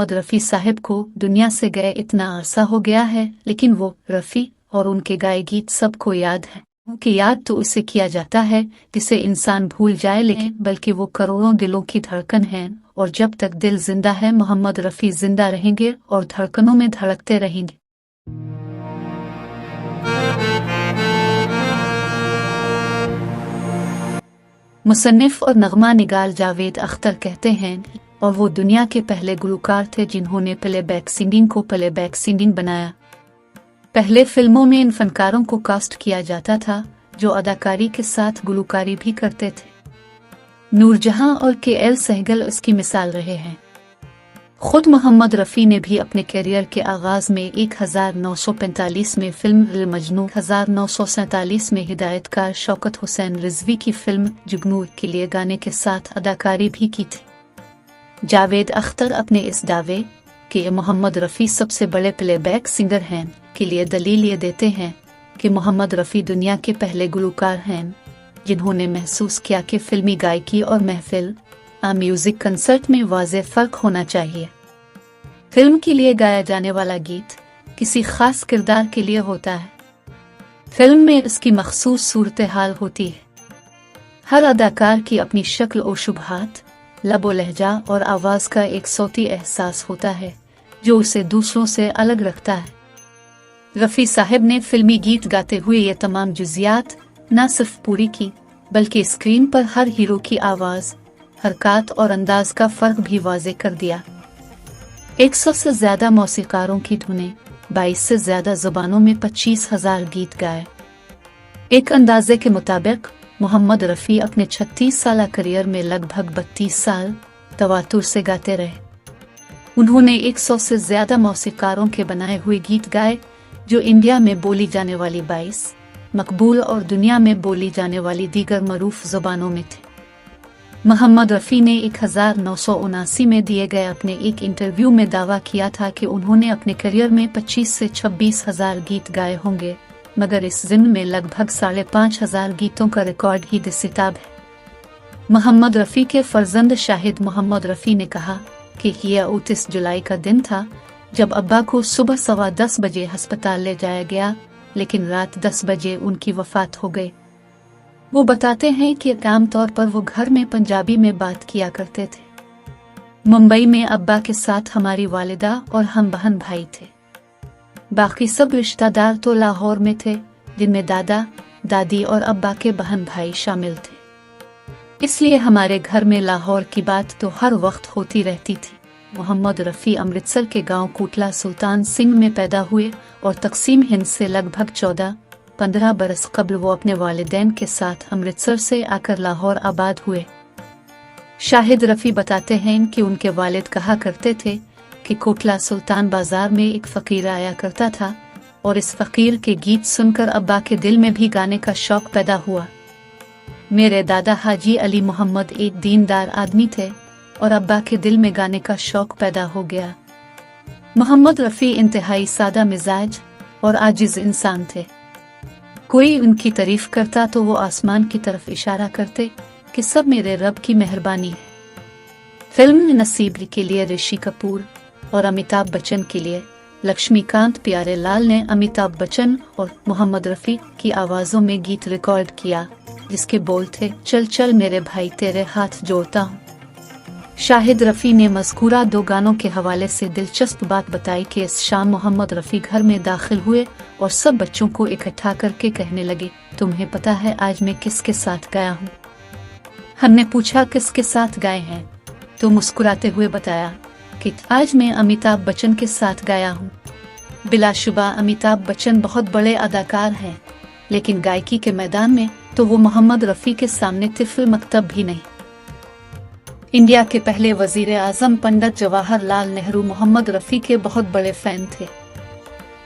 मोहम्मद रफ़ी साहब को दुनिया से गए इतना अरसा हो गया है, लेकिन वो रफ़ी और उनके गाए गीत सबको याद है। उनकी याद तो उसे किया जाता है जिसे इंसान भूल जाए, लेकिन बल्कि वो करोड़ों दिलों की धड़कन है, और जब तक दिल जिंदा है मोहम्मद रफ़ी जिंदा रहेंगे और धड़कनों में धड़कते रहेंगे। मुसन्निफ और नगमा निगार जावेद अख्तर कहते हैं और वो दुनिया के पहले गुलकार थे जिन्होंने प्लेबैक सिंगिंग को प्लेबैक सिंगिंग बनाया। पहले फिल्मों में इन फनकारों को कास्ट किया जाता था जो अदाकारी के साथ गुलकारी भी करते थे। नूरजहां और के.एल. सहगल उसकी मिसाल रहे हैं। खुद मोहम्मद रफ़ी ने भी अपने करियर के आगाज में 1945 में फिल्म मजनू, 1947 में हिदायतकार शौकत हुसैन रिजवी की फिल्म जुगनू के लिए गाने के साथ अदाकारी भी की थी। जावेद अख्तर अपने इस दावे कि मोहम्मद रफ़ी सबसे बड़े प्लेबैक सिंगर हैं के लिए दलील ये देते हैं कि मोहम्मद रफ़ी दुनिया के पहले गुलकार हैं जिन्होंने महसूस किया कि फिल्मी गायकी और महफिल म्यूजिक कंसर्ट में वाज़ेह फ़र्क होना चाहिए। फिल्म के लिए गाया जाने वाला गीत किसी खास किरदार के लिए होता है। फिल्म में उसकी मखसूस सूरत हाल होती है। हर अदाकार की अपनी शक्ल और शुबहात, लबो लहजा और आवाज़ का एक सौती एहसास होता है जो उसे दूसरों से अलग रखता है। रफ़ी साहब ने फिल्मी गीत गाते हुए ये तमाम जुज़ियात न सिर्फ पूरी की, बल्कि स्क्रीन पर हर हीरो की आवाज़, हरकत और अंदाज का फ़र्क भी वाज़ेह कर दिया। 100 से ज़्यादा मौसीकारों की धुनें, 22 से ज़्यादा ज़ुबानों में 25,000 गीत गाए। एक अंदाजे के मुताबिक मोहम्मद रफ़ी अपने 36 साल करियर में लगभग 32 साल तवातुर से गाते रहे। उन्होंने 100 से ज़्यादा मौसीकारों के बनाए हुए गीत गाए जो इंडिया में बोली जाने वाली 22 मकबूल और दुनिया में बोली जाने वाली दीगर मरूफ ज़ुबानों में थे। मोहम्मद रफ़ी ने 1979 में दिए गए अपने एक इंटरव्यू में दावा किया था कि उन्होंने अपने करियर में 25 से 26,000 गीत गाए होंगे, मगर इस ज़िम्न में लगभग 5,500 गीतों का रिकॉर्ड ही दस्तयाब है। मोहम्मद रफ़ी के फर्जंद शाहिद मोहम्मद रफ़ी ने कहा कि यह 29 जुलाई का दिन था जब अब्बा को सुबह 10:15 बजे अस्पताल ले जाया गया, लेकिन रात 10 बजे उनकी वफ़ात हो गई। वो बताते हैं कि आम तौर पर वो घर में पंजाबी में बात किया करते थे। मुंबई में अब्बा के साथ हमारी वालिदा और हम बहन भाई थे। बाकी सब रिश्तेदार तो लाहौर में थे, जिनमें दादा, दादी और अब्बा के बहन भाई शामिल थे। इसलिए हमारे घर में लाहौर की बात तो हर वक्त होती रहती थी। मोहम्मद रफ़ी अमृतसर के गांव कोटला सुल्तान सिंह में पैदा हुए और तकसीम हिंद से लगभग 14-15 बरस कबल वो अपने वालिदैन के साथ अमृतसर से आकर लाहौर आबाद हुए। शाहिद रफ़ी बताते हैं कि उनके वालिद कहा करते थे कि कोटला सुल्तान बाजार में एक फ़कीर आया करता था और इस फ़कीर के गीत सुनकर अब्बा के दिल में भी गाने का शौक़ पैदा हुआ। मेरे दादा हाजी अली मोहम्मद एक दीनदार आदमी थे और अब्बा के दिल में गाने का शौक़ पैदा हो गया। मोहम्मद रफ़ी इंतहाई सादा मिजाज और आजिज़ इंसान थे। कोई उनकी तारीफ़ करता तो वो आसमान की तरफ इशारा करते कि सब मेरे रब की मेहरबानी है। फिल्म में नसीब के लिए ऋषि कपूर और अमिताभ बच्चन के लिए लक्ष्मीकांत प्यारेलाल ने अमिताभ बच्चन और मोहम्मद रफ़ी की आवाज़ों में गीत रिकॉर्ड किया, जिसके बोल थे, चल चल मेरे भाई तेरे हाथ जोड़ता हूँ। शाहिद रफ़ी ने मज़कूरा 2 गानों के हवाले से दिलचस्प बात बताई कि इस शाम मोहम्मद रफ़ी घर में दाखिल हुए और सब बच्चों को इकट्ठा करके कहने लगे, तुम्हें पता है आज मैं किसके साथ गया हूँ? हमने पूछा किसके साथ गए हैं, तो मुस्कुराते हुए बताया कि आज मैं अमिताभ बच्चन के साथ गया हूँ। बिलाशुबा अमिताभ बच्चन बहुत बड़े अदाकार हैं, लेकिन गायकी के मैदान में तो वो मोहम्मद रफ़ी के सामने तिफ़ल मकतब भी नहीं। इंडिया के पहले वज़ीर आज़म पंडित जवाहरलाल नेहरू मोहम्मद रफ़ी के बहुत बड़े फ़ैन थे।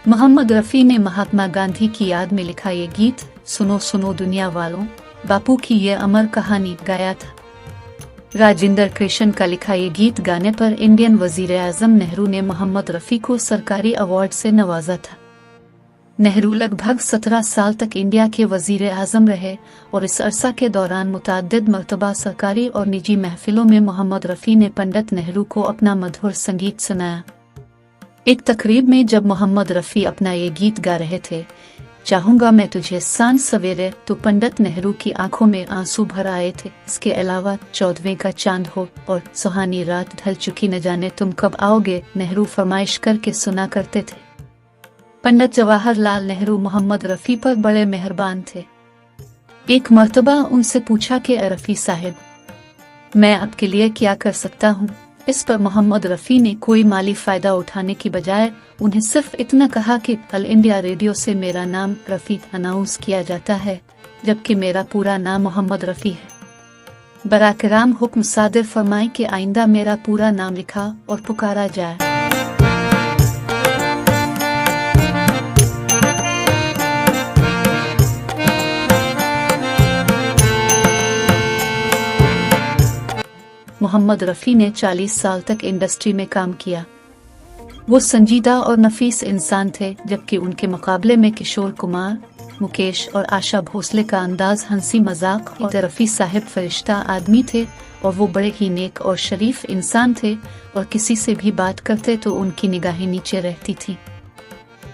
मोहम्मद रफ़ी ने महात्मा गांधी की याद में लिखा ये गीत, सुनो सुनो दुनिया वालों, बापू की ये अमर कहानी, गाया था। राजेंद्र कृष्ण का लिखा ये गीत गाने पर इंडियन वज़ीर आज़म नेहरू ने मोहम्मद रफ़ी को सरकारी अवार्ड से नवाजा था। नेहरू लगभग 17 साल तक इंडिया के वजीर आजम रहे और इस अरसा के दौरान मुतअद्दिद मरतबा सरकारी और निजी महफिलों में मोहम्मद रफ़ी ने पंडित नेहरू को अपना मधुर संगीत सुनाया। एक तकरीब में जब मोहम्मद रफ़ी अपना ये गीत गा रहे थे, चाहूंगा मैं तुझे सांझ सवेरे, तो पंडित नेहरू की आंखों में आंसू भर आए थे। इसके अलावा 14वें का चांद हो और सुहानी रात ढल चुकी, न जाने तुम कब आओगे, नेहरू फरमाइश करके सुना करते थे। पंडित जवाहरलाल नेहरू मोहम्मद रफ़ी पर बड़े मेहरबान थे। एक मर्तबा उनसे पूछा कि रफ़ी साहब, मैं आपके लिए क्या कर सकता हूँ? इस पर मोहम्मद रफ़ी ने कोई माली फ़ायदा उठाने की बजाय उन्हें सिर्फ इतना कहा कि ऑल इंडिया रेडियो से मेरा नाम रफ़ी अनाउंस किया जाता है, जबकि मेरा पूरा नाम मोहम्मद रफ़ी है। बराकराम हुक्म सादिर फरमाएं कि आइंदा मेरा पूरा नाम लिखा और पुकारा जाए। मोहम्मद रफ़ी ने 40 साल तक इंडस्ट्री में काम किया। वो संजीदा और नफीस इंसान थे, जबकि उनके मुकाबले में किशोर कुमार, मुकेश और आशा भोसले का अंदाज हंसी मजाक और रफ़ी साहब फरिश्ता आदमी थे और वो बड़े ही नेक और शरीफ इंसान थे और किसी से भी बात करते तो उनकी निगाहें नीचे रहती थी।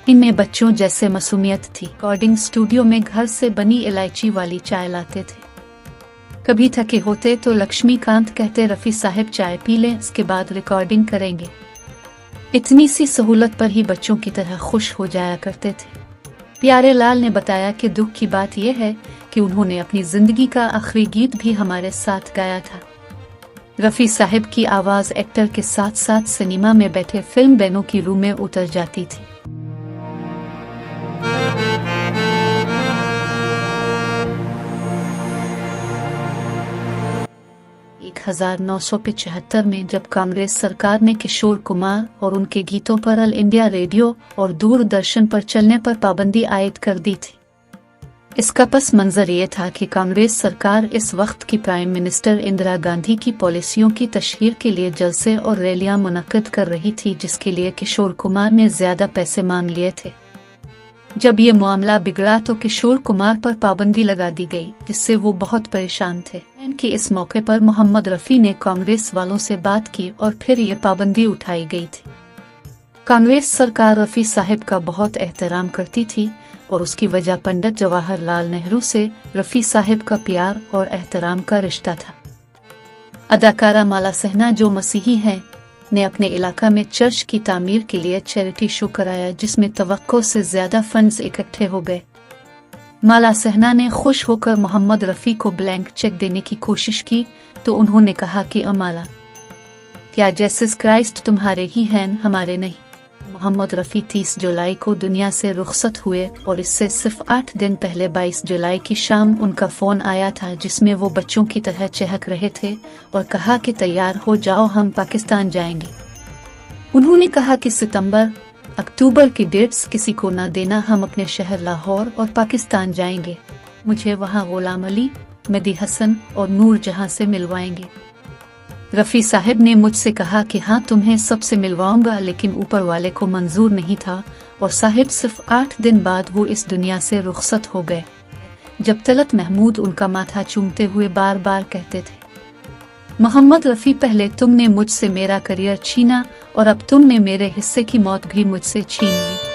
इनमें बच्चों जैसे मासूमियत थी। रिकॉर्डिंग स्टूडियो में घर से बनी इलायची वाली चाय लाते थे। कभी थके होते तो लक्ष्मीकांत कहते, रफ़ी साहब चाय पी लें, इसके बाद रिकॉर्डिंग करेंगे। इतनी सी सहूलत पर ही बच्चों की तरह खुश हो जाया करते थे। प्यारे लाल ने बताया कि दुख की बात यह है कि उन्होंने अपनी जिंदगी का आखिरी गीत भी हमारे साथ गाया था। रफ़ी साहब की आवाज़ एक्टर के साथ साथ सिनेमा में बैठे फिल्म बैनों की रूह में उतर जाती थी। 1975 में जब कांग्रेस सरकार ने किशोर कुमार और उनके गीतों पर ऑल इंडिया रेडियो और दूरदर्शन पर चलने पर पाबंदी आयद कर दी थी। इसका पस मंजर ये था कि कांग्रेस सरकार इस वक्त की प्राइम मिनिस्टर इंदिरा गांधी की पॉलिसियों की तशहीर के लिए जलसे और रैलियां मुनक्किद कर रही थी, जिसके लिए किशोर कुमार ने ज्यादा पैसे मांग लिए थे। जब ये मामला बिगड़ा तो किशोर कुमार पर पाबंदी लगा दी गई, जिससे वो बहुत परेशान थे। कि इस मौके पर मोहम्मद रफ़ी ने कांग्रेस वालों से बात की और फिर ये पाबंदी उठाई गई थी। कांग्रेस सरकार रफ़ी साहब का बहुत एहतराम करती थी और उसकी वजह पंडित जवाहरलाल नेहरू से रफ़ी साहब का प्यार और एहतराम का रिश्ता था। अदाकारा माला सहना, जो मसीही हैं, ने अपने इलाका में चर्च की तामीर के लिए चैरिटी शो कराया, जिसमें तवक्को से ज्यादा फंड्स इकट्ठे हो गए। माला सहना ने खुश होकर मोहम्मद रफ़ी को ब्लैंक चेक देने की कोशिश की तो उन्होंने कहा कि माला, क्या जेसस क्राइस्ट तुम्हारे ही हैं, हमारे नहीं। मोहम्मद रफ़ी 30 जुलाई को दुनिया से रुखसत हुए और इससे सिर्फ 8 दिन पहले 22 जुलाई की शाम उनका फ़ोन आया था, जिसमें वो बच्चों की तरह चहक रहे थे और कहा कि तैयार हो जाओ, हम पाकिस्तान जाएंगे। उन्होंने कहा कि सितंबर अक्टूबर की डेट्स किसी को ना देना, हम अपने शहर लाहौर और पाकिस्तान जाएंगे। मुझे वहाँ गुलाम अली, मेहदी हसन और नूर जहां से मिलवाएंगे। रफ़ी साहब ने मुझसे कहा कि हाँ, तुम्हें सबसे मिलवाऊंगा, लेकिन ऊपर वाले को मंजूर नहीं था और साहिब सिर्फ 8 दिन बाद वो इस दुनिया से रुखसत हो गए। जब तलत महमूद उनका माथा चूमते हुए बार बार कहते थे, मोहम्मद रफ़ी, पहले तुमने मुझसे मेरा करियर छीना और अब तुमने मेरे हिस्से की मौत भी मुझसे छीन ली।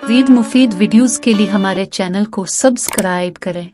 रीड मुफीद वीडियोस के लिए हमारे चैनल को सब्सक्राइब करें।